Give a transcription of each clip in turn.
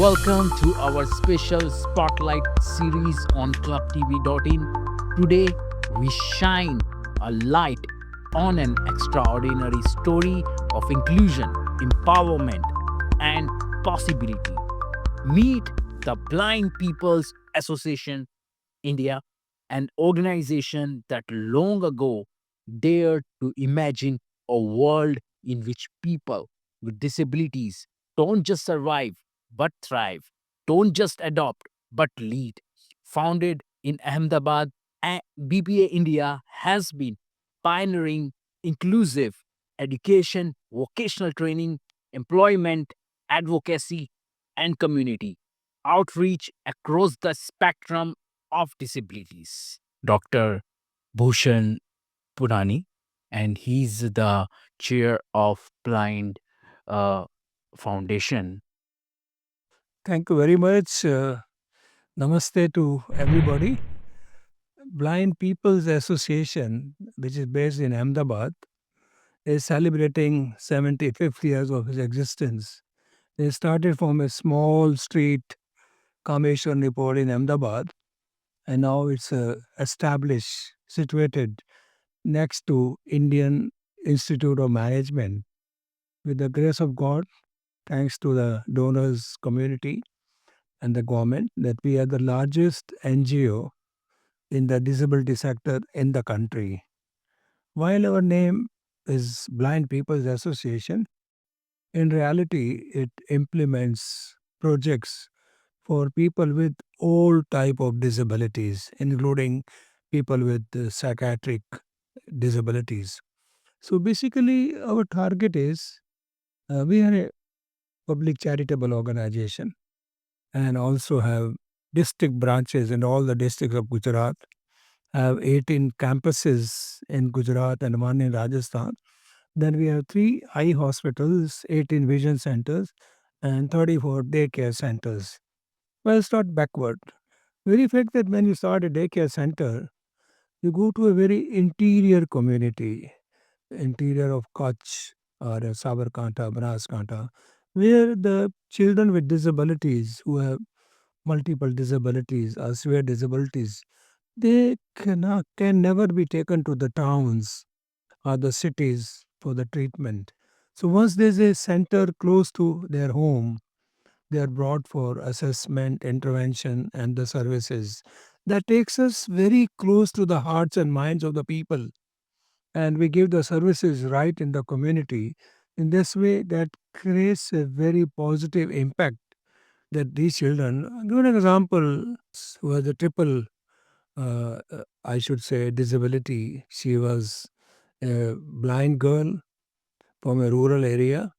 welcome to our special spotlight series on clubtv.in. Today, we shine a light on an extraordinary story of inclusion, empowerment, and possibility. Meet the Blind People's Association India, an organization that long ago dared to imagine a world in which people with disabilities don't just survive but thrive, don't just adopt but lead. Founded in Ahmedabad, BPA India has been pioneering inclusive education, vocational training, employment, advocacy, and community outreach across the spectrum of disabilities. Dr. Bhushan Punani, and he's the chair of Blind uh, Foundation. Thank you very much. Namaste to everybody. Blind People's Association, which is based in Ahmedabad, is celebrating 75th years of its existence. They started from a small street, Kameshwar Report in Ahmedabad, and now it's established, situated next to Indian Institute of Management. With the grace of God, thanks to the donors community and the government, that we are the largest NGO in the disability sector in the country. While our name is Blind People's Association, in reality it implements projects for people with all type of disabilities, including people with psychiatric disabilities. So basically, our target is we are a public charitable organization and also have district branches in all the districts of Gujarat, have 18 campuses in Gujarat and one in Rajasthan. Then we have three eye hospitals, 18 vision centers, and 34 daycare centers. Well, start backward. Very fact that when you start a daycare center, you go to a very interior community, interior of Kutch or Sabarkanta, Banaskanta, where the children with disabilities who have multiple disabilities or severe disabilities, they can never be taken to the towns or the cities for the treatment. So once there's a center close to their home, they are brought for assessment, intervention, and the services. That takes us very close to the hearts and minds of the people, and we give the services right in the community. In this way, that creates a very positive impact that these children. I'll give an example who has a triple, I should say, disability. She was a blind girl from a rural area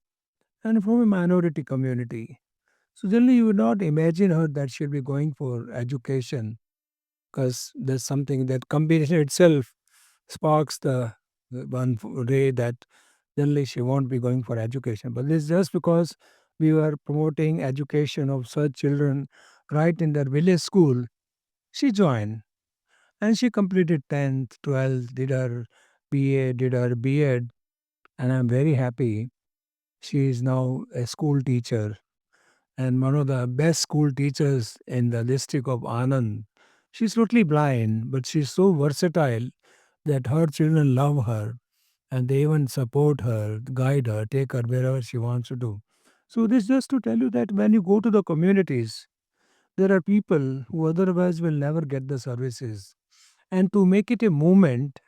and from a minority community. So generally, you would not imagine her that she'll be going for education because there's something that combination itself sparks the one ray that generally she won't be going for education. But this is just because we were promoting education of such children right in their village school. She joined and she completed 10th, 12th, did her BA, did her B.Ed, and I'm very happy. She is now a school teacher and one of the best school teachers in the district of Anand. She's totally blind, but she's so versatile that her children love her and they even support her, guide her, take her wherever she wants to do. So this just to tell you that when you go to the communities, there are people who otherwise will never get the services. And to make it a movement,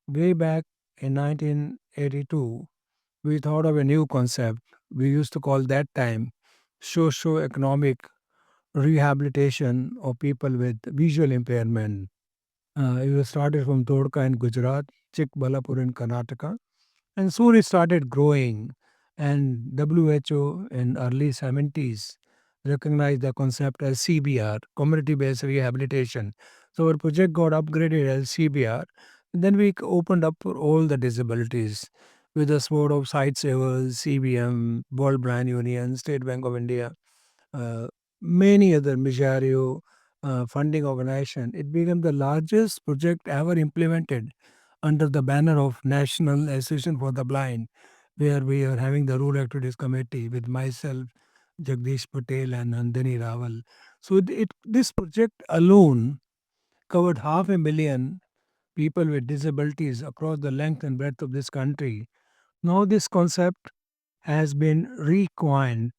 way back in 1982, we thought of a new concept. We used to call that time socio-economic rehabilitation of people with visual impairment. It was started from Dhodka in Gujarat, Chikbalapur in Karnataka, and soon it started growing. And WHO in early 70s recognized the concept as CBR, community-based rehabilitation. So our project got upgraded as CBR. Then we opened up for all the disabilities with the support of Sight Savers, CBM, World Blind Union, State Bank of India, uh, many other Mijario funding organization. It became the largest project ever implemented under the banner of National Association for the Blind, where we are having the Rural Activities Committee with myself, Jagdish Patel and Nandini Rawal. So this project alone covered 500,000 people with disabilities across the length and breadth of this country. Now this concept has been recoined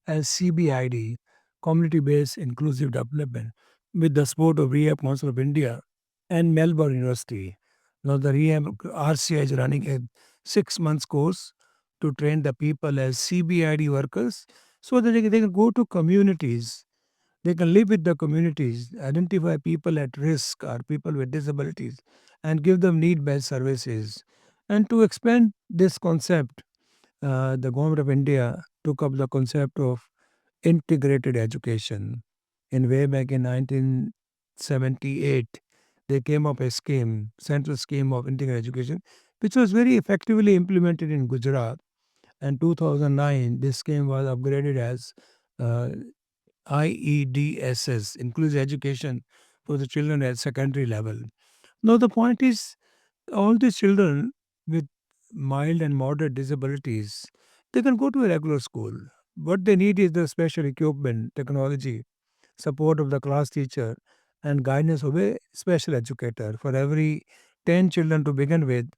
as CBID, Community-Based Inclusive Development, with the support of Rehab Council of India and Melbourne University. Now the Rehab RCI is running a 6 months course to train the people as CBID workers so that they can go to communities. They can live with the communities, identify people at risk or people with disabilities, and give them need-based services. And to expand this concept, the government of India took up the concept of integrated education. In way back in 1978, they came up a scheme, central scheme of integrated education, which was very effectively implemented in Gujarat. And 2009, this scheme was upgraded as uh, IEDSS, inclusive education for the children at secondary level. Now the point is, all these children with mild and moderate disabilities, they can go to a regular school. What they need is the special equipment, technology, support of the class teacher, and guidance of a special educator. For every 10 children to begin with,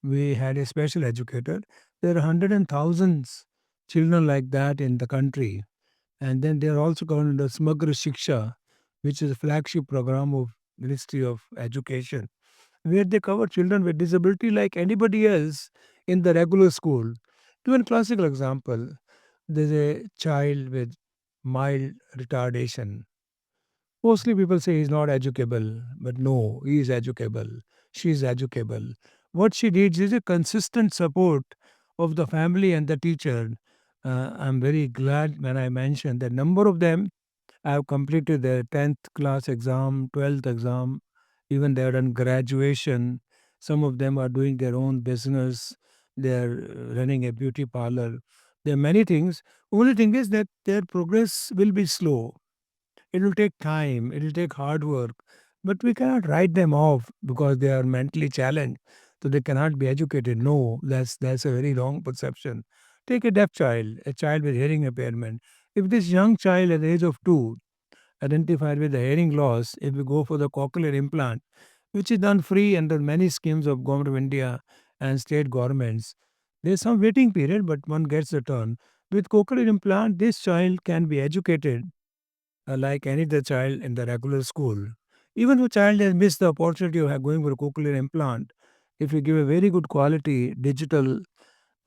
we had a special educator. There are hundreds and thousands children like that in the country. And then they are also covered under Smagra Shiksha, which is a flagship program of Ministry of Education, where they cover children with disability like anybody else in the regular school. To a classical example, there's a child with mild retardation. Mostly people say he's not educable, but no, he is educable. She is educable. What she needs is a consistent support of the family and the teacher. I'm very glad when I mentioned that number of them have completed their 10th class exam, 12th exam, even they have done graduation. Some of them are doing their own business. They're running a beauty parlor. There are many things. Only thing is that their progress will be slow. It will take time, it will take hard work, but we cannot write them off because they are mentally challenged, so they cannot be educated. No, that's a very wrong perception. Take a deaf child, a child with hearing impairment. If this young child at the age of 2 identified with the hearing loss, if we go for the cochlear implant, which is done free under many schemes of Government of India and state governments, there's some waiting period, but one gets the turn. With cochlear implant, this child can be educated like any other child in the regular school. Even if a child has missed the opportunity of going for a cochlear implant, if you give a very good quality digital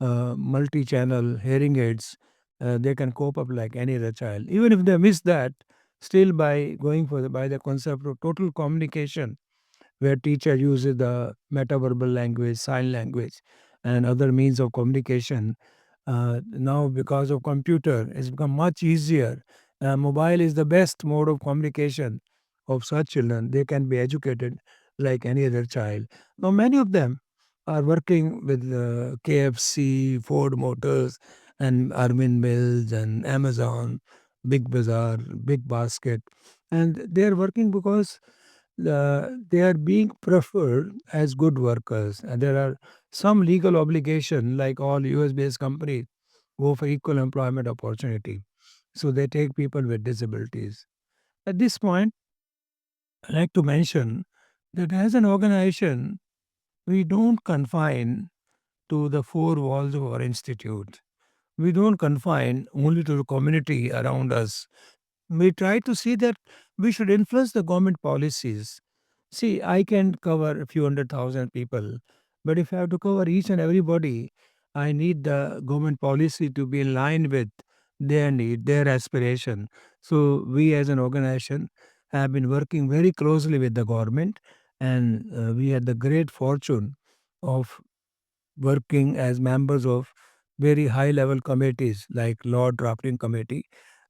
multi-channel hearing aids, they can cope up like any other child. Even if they miss that, still by going for by the concept of total communication, where teacher uses the metaverbal language, sign language, and other means of communication. Now, because of computer, it's become much easier. Mobile is the best mode of communication of such children. They can be educated like any other child. Now, many of them are working with KFC, Ford Motors, and Armin Mills and Amazon, Big Bazaar, Big Basket, and they are working because they are being preferred as good workers. And there are some legal obligation, like all US based companies go for equal employment opportunity. So they take people with disabilities. At this point, I'd like to mention that as an organization, we don't confine to the four walls of our institute. We don't confine only to the community around us. We try to see that we should influence the government policies. See, I can cover a few 100,000 people, but if I have to cover each and everybody, I need the government policy to be in line with their need, their aspiration. So, we as an organization have been working very closely with the government, and we had the great fortune of working as members of very high level committees like Law Drafting Committee.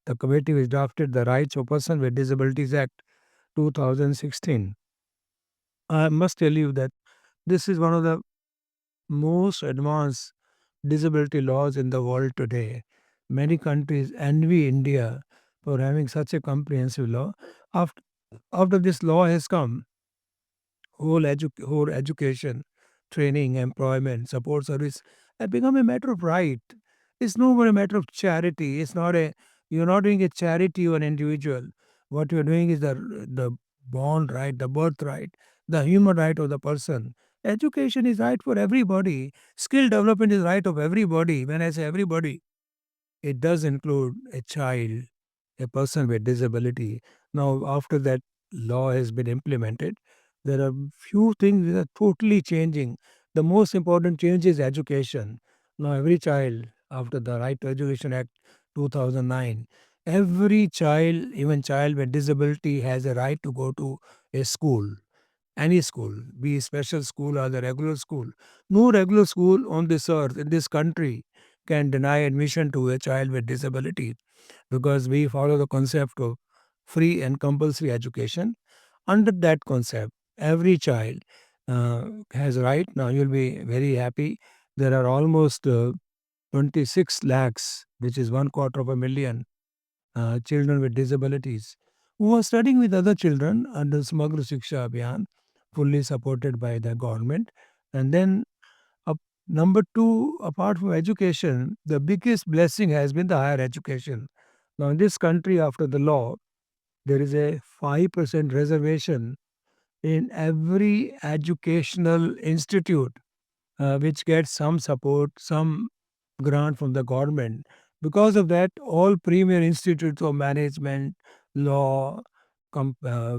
The committee which drafted the Rights of Person with Disabilities Act 2016. I must tell you that this is one of the most advanced disability laws in the world today. Many countries envy India for having such a comprehensive law. After, after this law has come, whole education, training, employment, support service have become a matter of right. It's no more a matter of charity. It's not a You're not doing a charity or an individual. What you're doing is the bond right, the birthright, the human right of the person. Education is right for everybody. Skill development is right of everybody. When I say everybody, it does include a child, a person with disability. Now, after that law has been implemented, there are few things that are totally changing. The most important change is education. Now, every child, after the Right to Education Act 2009, every child, even child with disability, has a right to go to a school, any school, be it special school or the regular school. No regular school on this earth, in this country, can deny admission to a child with disability, because we follow the concept of free and compulsory education. Under that concept, every child has a right. Now you'll be very happy. There are almost 26 lakhs, which is one quarter of a million children with disabilities who are studying with other children under Smagra Shiksha Abhiyan, fully supported by the government. And then up, number two, apart from education, the biggest blessing has been the higher education. Now, in this country, after the law, there is a 5% reservation in every educational institute which gets some support, some grant from the government. Because of that, all premier institutes of management, law, com- uh,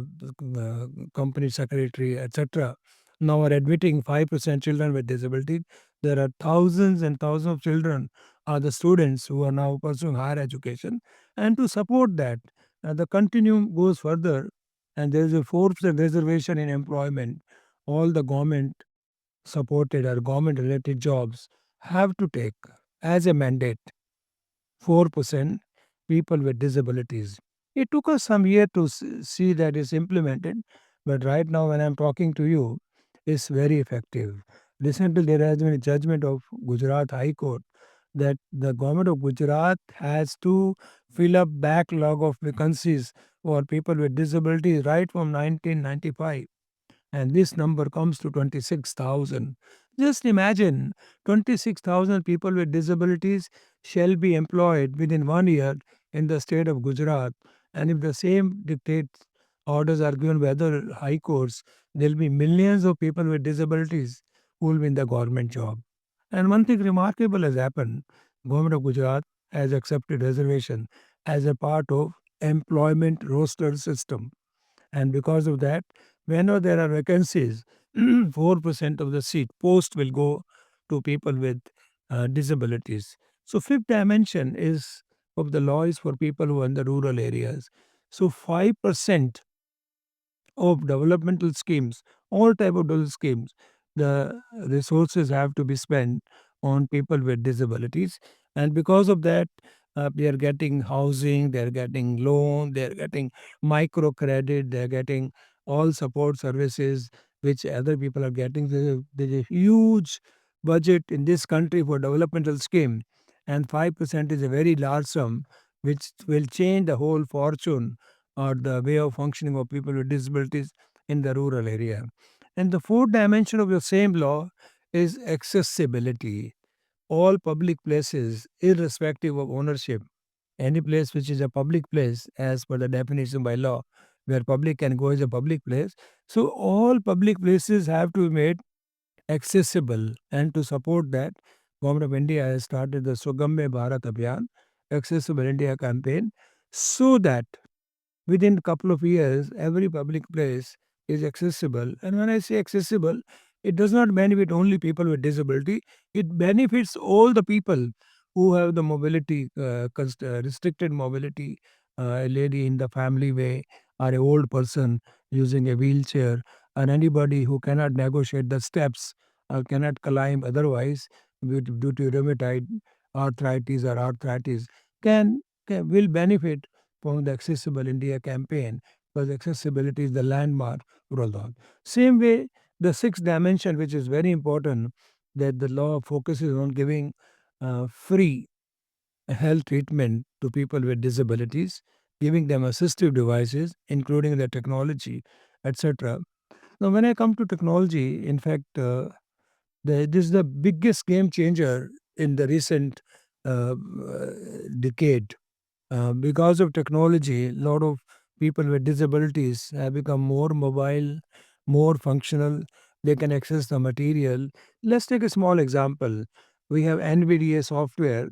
company secretary, etc., now are admitting 5% children with disability. There are thousands and thousands of children are the students who are now pursuing higher education. And to support that, the continuum goes further, and there is a 4% reservation in employment. All the government supported or government related jobs have to take as a mandate 4% people with disabilities. It took us some year to see that it's implemented, but right now when I'm talking to you, it's very effective. Recently, there has been a judgment of Gujarat High Court that the government of Gujarat has to fill up backlog of vacancies for people with disabilities right from 1995, and this number comes to 26,000. Just imagine 26,000 people with disabilities shall be employed within 1 year in the state of Gujarat. And if the same dictates orders are given by other high courts, there will be millions of people with disabilities who will be in the government job. And one thing remarkable has happened. Government of Gujarat has accepted reservation as a part of employment roster system, and because of that, whenever there are vacancies, 4% of the seat post will go to people with disabilities. So fifth dimension is of the law is for people who are in the rural areas. So 5% of developmental schemes, all type of development schemes, the resources have to be spent on people with disabilities, and because of that, they are getting housing, they are getting loan, they are getting microcredit, they are getting all support services which other people are getting. There's a huge budget in this country for developmental scheme, and 5% is a very large sum which will change the whole fortune or the way of functioning of people with disabilities in the rural area. And the fourth dimension of the same law is accessibility. All public places, irrespective of ownership, any place which is a public place as per the definition by law, where public can go is a public place. So all public places have to be made accessible. And to support that, Government of India has started the Sugamya Bharat Abhiyan, Accessible India campaign, so that within a couple of years, every public place is accessible. And when I say accessible, it does not benefit only people with disability, it benefits all the people who have the mobility, restricted mobility, a lady in the family way, or an old person using a wheelchair, or anybody who cannot negotiate the steps or cannot climb otherwise due to rheumatoid arthritis will benefit from the Accessible India campaign, because accessibility is the landmark for all. Same way, the sixth dimension, which is very important, that the law focuses on giving free health treatment to people with disabilities, giving them assistive devices, including the technology, etc. Now, when I come to technology, in fact, this is the biggest game changer in the recent decade. Because of technology, a lot of people with disabilities have become more mobile, more functional. They can access the material. Let's take a small example. We have NVDA software.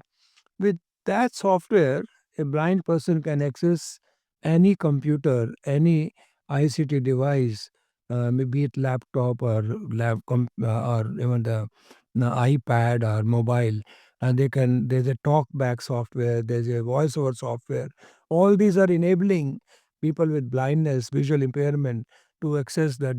With that software, a blind person can access any computer, any ICT device, maybe it laptop or or even the iPad or mobile, and they can. There's a talkback software. There's a voiceover software. All these are enabling people with blindness, visual impairment, to access the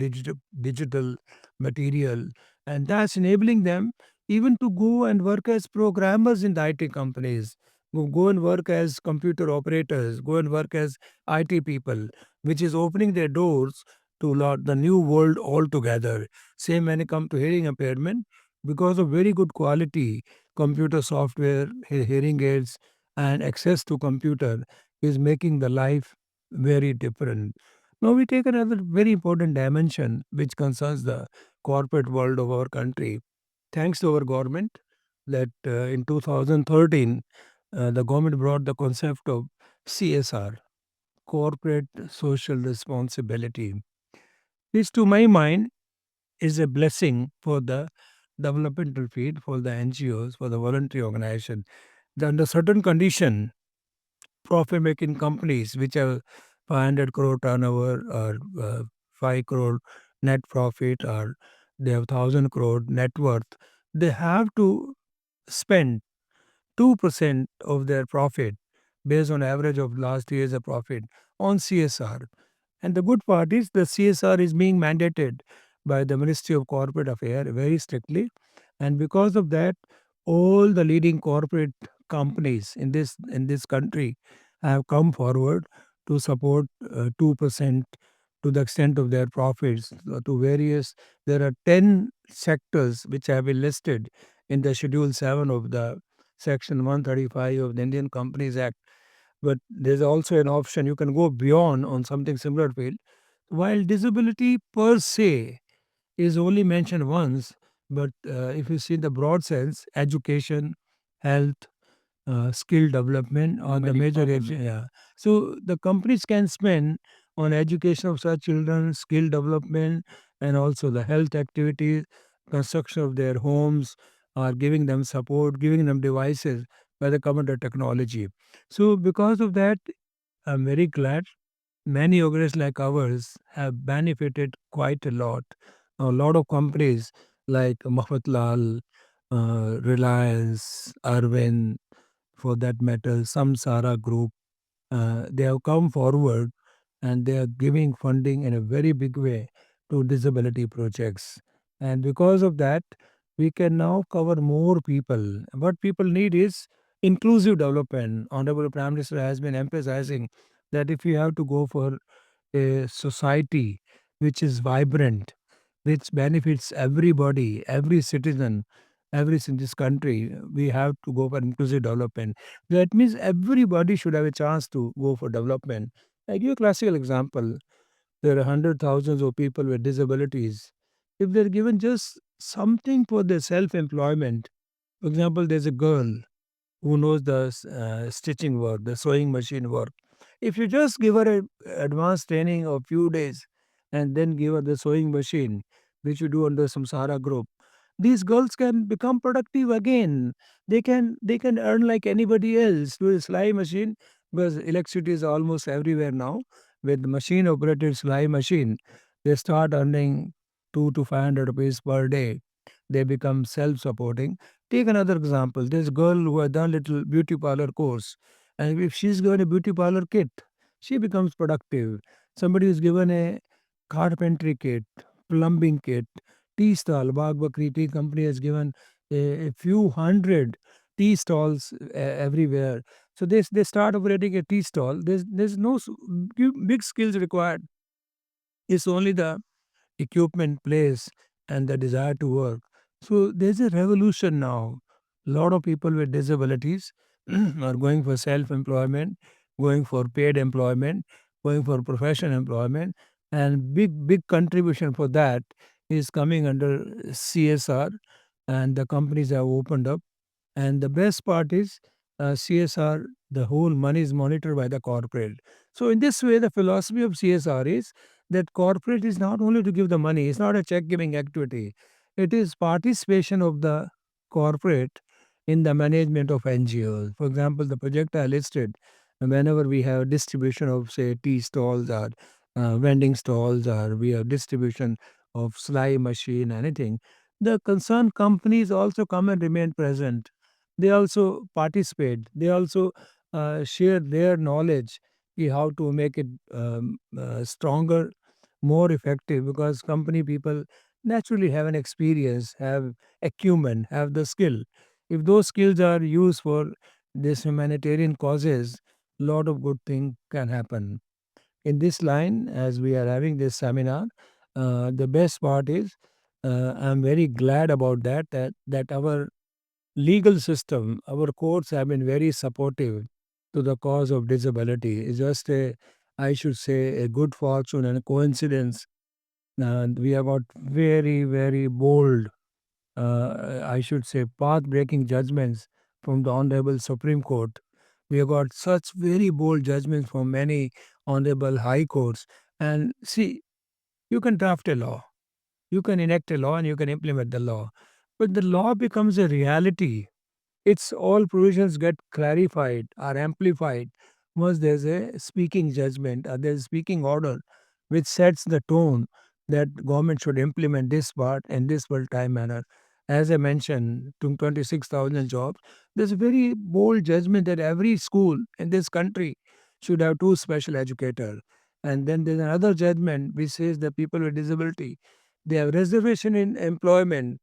digital material, and that's enabling them even to go and work as programmers in the IT companies, go and work as computer operators, go and work as IT people, which is opening their doors to the new world altogether. Same when it comes to hearing impairment, because of very good quality computer software, hearing aids, and access to computer is making the life very different. Now we take another very important dimension which concerns the corporate world of our country. Thanks to our government, that in 2013, the government brought the concept of CSR, corporate social responsibility. This, to my mind, is a blessing for the developmental field, for the NGOs, for the voluntary organization. Under certain condition, profit-making companies which have 500 crore turnover or 5 crore net profit, or they have 1,000 crore net worth, they have to spend 2% of their profit, based on average of last year's profit, on CSR. And the good part is the CSR is being mandated by the Ministry of Corporate Affairs very strictly. And because of that, all the leading corporate companies in this country have come forward to support 2% to the extent of their profits to various. There are 10 sectors which have been listed in the Schedule 7 of the Section 135 of the Indian Companies Act. But there's also an option you can go beyond on something similar field. While disability per se is only mentioned once, but if you see the broad sense, education, health, skill development are the Many major common. yeah. So the companies can spend on education of such children, skill development, and also the health activities, construction of their homes, or giving them support, giving them devices by the common technology. So because of that, I'm very glad many organizations like ours have benefited quite a lot. A lot of companies like Motivational, Reliance, Arvind, for that matter, Samsara Group, they have come forward and they are giving funding in a very big way to disability projects. And because of that, we can now cover more people. What people need is inclusive development. Honorable Prime Minister has been emphasizing that if you have to go for a society which is vibrant, which benefits everybody, every citizen, in this country, we have to go for inclusive development. That means everybody should have a chance to go for development. I give you a classical example. There are hundred thousands of people with disabilities. If they're given just something for their self-employment, for example, there's a girl who knows the stitching work, the sewing machine work. If you just give her a advanced training of few days and then give her the sewing machine, which you do under Samsara group, these girls can become productive again. They can earn like anybody else with a sly machine, because electricity is almost everywhere now. With machine operated sly machine, they start earning 2 to 500 rupees per day. They become self-supporting. Take another example. This girl who has done little beauty parlor course, and if she's given a beauty parlor kit, she becomes productive. Somebody is given a carpentry kit, plumbing kit, tea stall. Bagh Bakri Tea Company has given a few hundred tea stalls everywhere. So they start operating a tea stall. There's no big skills required. It's only the equipment, place, and the desire to work. So there's a revolution now. A lot of people with disabilities are going for self-employment, going for paid employment, going for professional employment, and big contribution for that is coming under CSR, and the companies have opened up. And the best part is CSR, the whole money is monitored by the corporate. So in this way, the philosophy of CSR is that corporate is not only to give the money, it's not a check giving activity. It is participation of the corporate in the management of NGOs. For example, the project I listed, whenever we have distribution of, say, tea stalls or vending stalls, or we have distribution of slime machine, anything, the concerned companies also come and remain present. They also participate. They also share their knowledge, how to make it stronger, more effective, because company people naturally have an experience, have acumen, have the skill. If those skills are used for this humanitarian causes, lot of good thing can happen. In this line, as we are having this seminar, the best part is I'm very glad about that our legal system, our courts have been very supportive to the cause of disability. It's just a, I should say, a good fortune and a coincidence. And we have got very, very bold, I should say, path-breaking judgments from the Honorable Supreme Court. We have got such very bold judgments from many honorable high courts. And see, you can draft a law, you can enact a law, and you can implement the law. But the law becomes a reality, its all provisions get clarified or amplified once there's a speaking judgment or there's a speaking order which sets the tone that government should implement this part in this well time manner. As I mentioned, to 26,000 jobs, there's a very bold judgment that every school in this country should have two special educators. And then there's another judgment which says that people with disability, they have reservation in employment,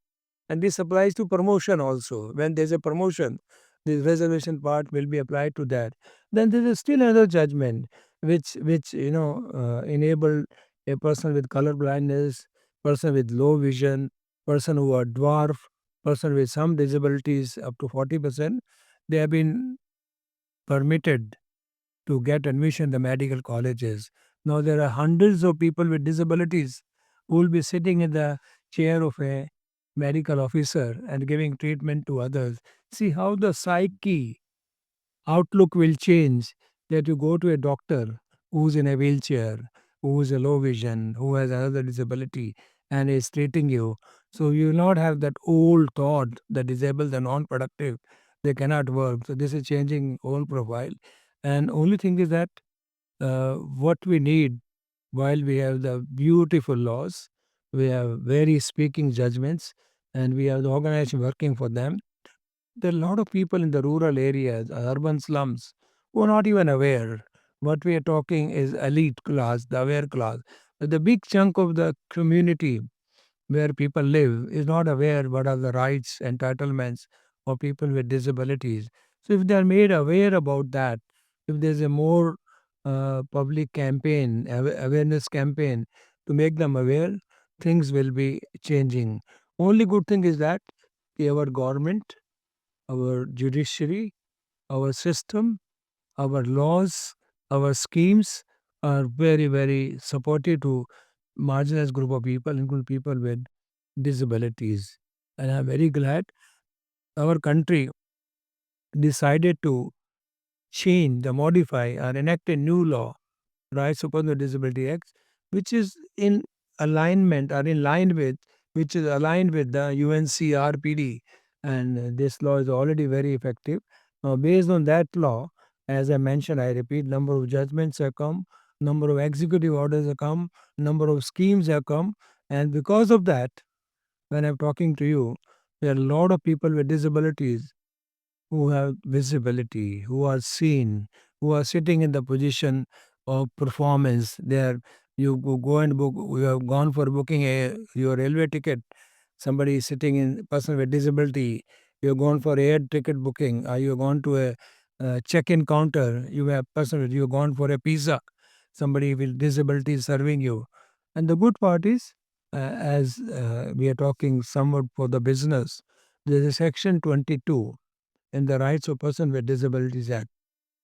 and this applies to promotion also. When there's a promotion, the reservation part will be applied to that. Then there is still another judgment which enable a person with color blindness, person with low vision, person who are dwarf, person with some disabilities up to 40%, they have been permitted to get admission in the medical colleges. Now there are hundreds of people with disabilities who will be sitting in the chair of a medical officer and giving treatment to others. See how the psyche outlook will change, that you go to a doctor who's in a wheelchair, who is a low vision, who has another disability, and is treating you. So you will not have that old thought, the disabled, the non-productive, they cannot work. So this is changing whole profile. And only thing is that what we need, while we have the beautiful laws, we have very speaking judgments, and we have the organization working for them. There are a lot of people in the rural areas, urban slums, who are not even aware. What we are talking is elite class, the aware class. But the big chunk of the community where people live is not aware what are the rights, entitlements of people with disabilities. So if they are made aware about that, if there's a more public campaign, awareness campaign to make them aware, things will be changing. Only good thing is that our government, our judiciary, our system, our laws, our schemes are very, very supportive to marginalized group of people, including people with disabilities. And I'm very glad our country decided to change, the modify, or enact a new law, Rights upon the Disability Act, which is in alignment or in line with, which is aligned with the UNCRPD, and this law is already very effective. Now, based on that law, as I mentioned, I repeat, number of judgments have come, number of executive orders have come, number of schemes have come, and because of that, when I'm talking to you, there are a lot of people with disabilities who have visibility, who are seen, who are sitting in the position of performance. There, you go and book. You have gone for booking your railway ticket. Somebody is sitting in person with disability. You have gone for air ticket booking. Or you have gone to a check-in counter. You have person. You have gone for a pizza. Somebody with disability is serving you. And the good part is, as we are talking somewhat for the business, there is a section 22 in the Rights of Person with Disabilities Act.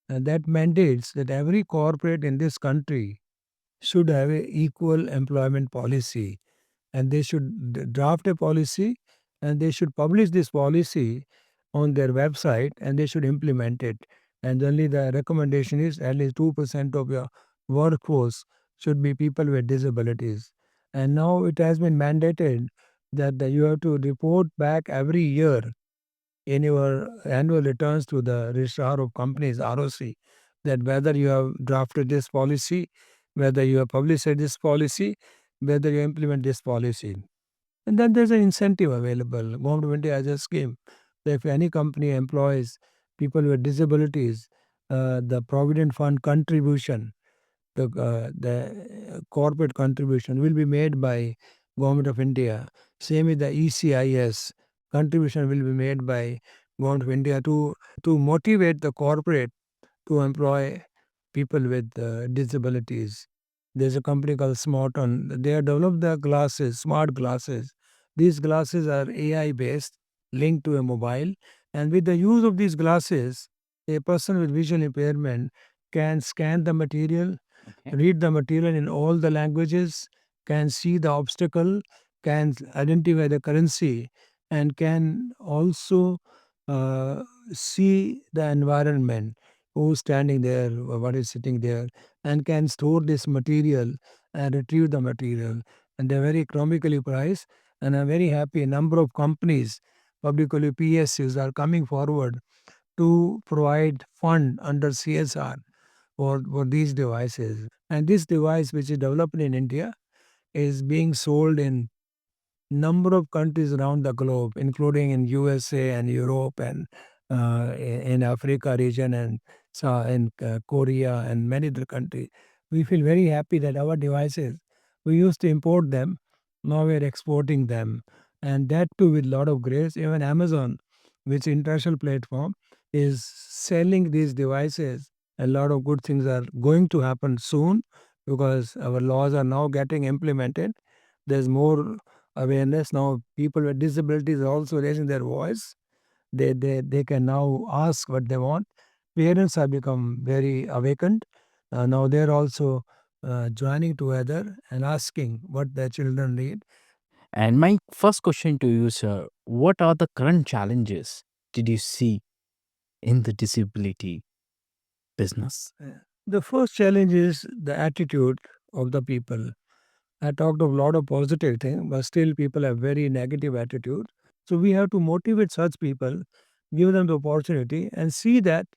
And that mandates that every corporate in this country should have a equal employment policy, and they should draft a policy, and they should publish this policy on their website, and they should implement it. And only the recommendation is at least 2% of your workforce should be people with disabilities. And now it has been mandated that you have to report back every year in your annual returns to the registrar of companies, ROC, that whether you have drafted this policy, whether you have published this policy, whether you implement this policy. And then there's an incentive available. Government of India has a scheme that if any company employs people with disabilities, the Provident Fund contribution, the corporate contribution will be made by Government of India. Same with the ECIS contribution will be made by Government of India to motivate the corporate to employ people with disabilities. There's a company called Smarton. They have developed the glasses, smart glasses. These glasses are AI based, linked to a mobile. And with the use of these glasses, a person with visual impairment can scan the material, read the material in all the languages, can see the obstacle, can identify the currency, and can also uh, see the environment, who's standing there, what is sitting there, and can store this material and retrieve the material. And they're very economically priced. And I'm very happy a number of companies, publicly PSUs, are coming forward to provide fund under CSR for these devices. And this device, which is developed in India, is being sold in number of countries around the globe, including in USA and Europe and in Africa region and in Korea and many other countries. We feel very happy that our devices, we used to import them, now we are exporting them, and that too with lot of grace. Even Amazon, which international platform, is selling these devices. A lot of good things are going to happen soon because our laws are now getting implemented. There's more awareness now. People with disabilities are also raising their voice. They can now ask what they want. Parents have become very awakened. Now they're also joining together and asking what their children need. And my first question to you, sir, what are the current challenges did you see in the disability business? The first challenge is the attitude of the people. I talked of a lot of positive things, but still people have very negative attitude. So we have to motivate such people, give them the opportunity, and see that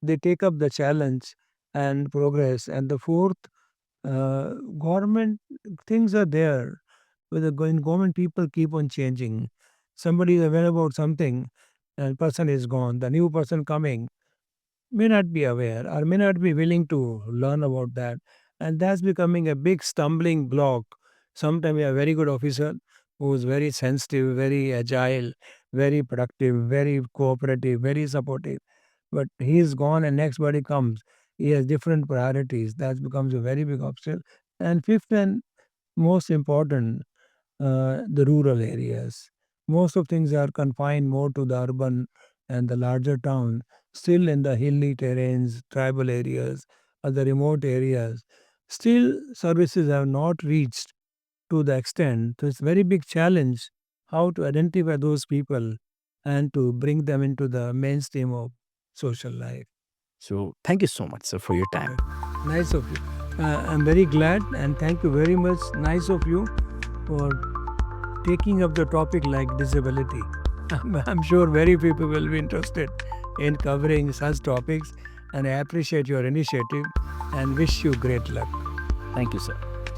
they take up the challenge and progress. And the fourth, government things are there. With the going government, people keep on changing. Somebody is aware about something, and person is gone. The new person coming may not be aware or may not be willing to learn about that. And that's becoming a big stumbling block. Sometimes we have a very good officer who is very sensitive, very agile, very productive, very cooperative, very supportive. But he is gone and next body comes. He has different priorities. That becomes a very big obstacle. And fifth and most important, the rural areas. Most of things are confined more to the urban and the larger town. Still in the hilly terrains, tribal areas, or the remote areas, still services have not reached to the extent. So it's a very big challenge how to identify those people and to bring them into the mainstream of social life. So, thank you so much, sir, for your time. Nice of you. I'm very glad and thank you very much. Nice of you for taking up the topic like disability. I'm sure very people will be interested in covering such topics, and I appreciate your initiative and wish you great luck. Thank you, sir.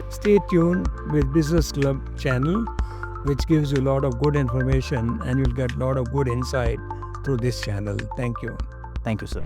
Stay tuned with Business Club channel, which gives you a lot of good information and you'll get a lot of good insight through this channel. Thank you. Thank you, sir.